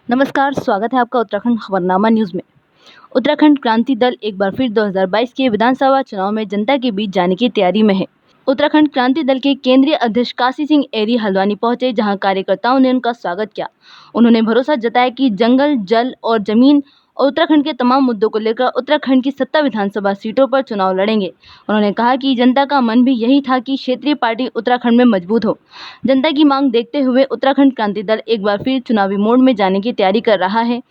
नमस्कार, स्वागत है आपका उत्तराखंड खबरनामा न्यूज़ में। उत्तराखंड क्रांति दल एक बार फिर 2022 के विधानसभा चुनाव में जनता के बीच जाने की तैयारी में है। उत्तराखंड क्रांति दल के केंद्रीय अध्यक्ष काशी सिंह एरी हल्द्वानी पहुंचे, जहां कार्यकर्ताओं ने उनका स्वागत किया। उन्होंने भरोसा जताया कि जंगल, जल और जमीन और उत्तराखंड के तमाम मुद्दों को लेकर उत्तराखंड की 70 विधानसभा सीटों पर चुनाव लड़ेंगे। उन्होंने कहा कि जनता का मन भी यही था कि क्षेत्रीय पार्टी उत्तराखंड में मजबूत हो। जनता की मांग देखते हुए उत्तराखंड क्रांति दल एक बार फिर चुनावी मोड में जाने की तैयारी कर रहा है।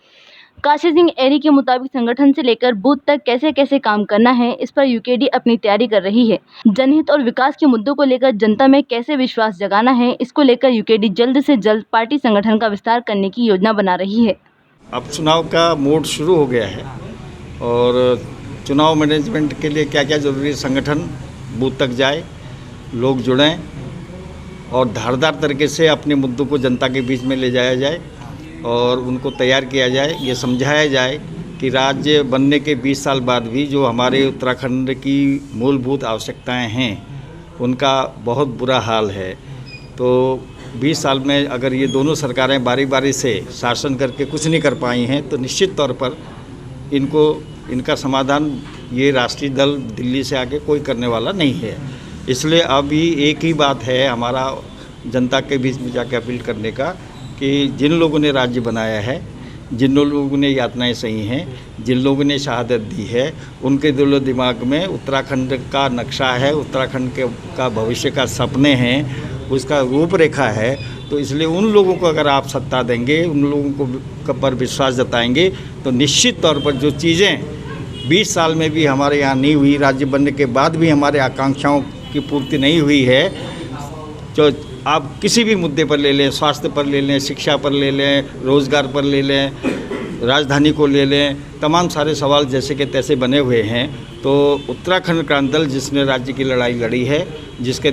काशी सिंह एरी के मुताबिक संगठन से लेकर बूथ तक कैसे कैसे काम करना है, इस पर यूकेडी अपनी तैयारी कर रही है। जनहित और विकास के मुद्दों को लेकर जनता में कैसे विश्वास जगाना है, इसको लेकर यूकेडी जल्द से जल्द पार्टी संगठन का विस्तार करने की योजना बना रही है। अब चुनाव का मोड शुरू हो गया है और चुनाव मैनेजमेंट के लिए क्या क्या ज़रूरी है, संगठन बूथ तक जाए, लोग जुड़ें और धारदार तरीके से अपने मुद्दों को जनता के बीच में ले जाया जाए और उनको तैयार किया जाए। ये समझाया जाए कि राज्य बनने के 20 साल बाद भी जो हमारे उत्तराखंड की मूलभूत आवश्यकताएं हैं उनका बहुत बुरा हाल है। तो 20 साल में अगर ये दोनों सरकारें बारी बारी से शासन करके कुछ नहीं कर पाई हैं तो निश्चित तौर पर इनका समाधान ये राष्ट्रीय दल दिल्ली से आके कोई करने वाला नहीं है। इसलिए अभी एक ही बात है हमारा जनता के बीच में जाके अपील करने का कि जिन लोगों ने राज्य बनाया है, जिन लोगों ने यातनाएं सही हैं, जिन लोगों ने शहादत दी है, उनके दिलो दिमाग में उत्तराखंड का नक्शा है, उत्तराखंड का भविष्य का सपने हैं, उसका रूपरेखा है। तो इसलिए उन लोगों को अगर आप सत्ता देंगे, उन लोगों को पर विश्वास जताएंगे तो निश्चित तौर पर जो चीज़ें 20 साल में भी हमारे यहाँ नहीं हुई, राज्य बनने के बाद भी हमारे आकांक्षाओं की पूर्ति नहीं हुई है, जो आप किसी भी मुद्दे पर ले लें, स्वास्थ्य पर ले लें, शिक्षा पर ले लें, रोज़गार पर ले लें, राजधानी को ले लें, तमाम सारे सवाल जैसे कि तैसे बने हुए हैं। तो उत्तराखंड क्रांति दल जिसने राज्य की लड़ाई लड़ी है, जिसके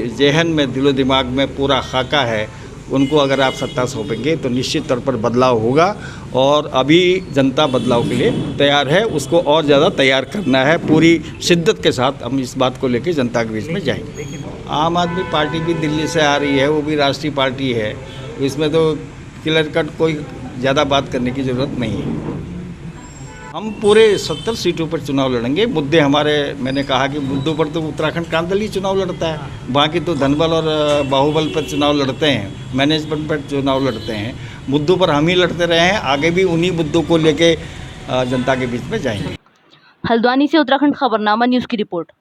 जहन में दिलो दिमाग में पूरा खाका है, उनको अगर आप सत्ता सौंपेंगे तो निश्चित तौर पर बदलाव होगा और अभी जनता बदलाव के लिए तैयार है। उसको और ज़्यादा तैयार करना है। पूरी शिद्दत के साथ हम इस बात को लेकर जनता के बीच में जाएंगे। आम आदमी पार्टी भी दिल्ली से आ रही है, वो भी राष्ट्रीय पार्टी है, इसमें तो क्लियर कट कोई ज़्यादा बात करने की ज़रूरत नहीं है। हम पूरे 70 सीटों पर चुनाव लड़ेंगे। मुद्दे हमारे, मैंने कहा कि मुद्दों पर तो उत्तराखंड क्रांति दल ही चुनाव लड़ता है, बाकी तो धनबल और बाहुबल पर चुनाव लड़ते हैं, मैनेजमेंट पर चुनाव लड़ते हैं। मुद्दों पर हम ही लड़ते रहे हैं, आगे भी उन्हीं मुद्दों को लेके जनता के बीच में जाएंगे। हल्द्वानी से उत्तराखंड खबरनामा न्यूज़ की रिपोर्ट।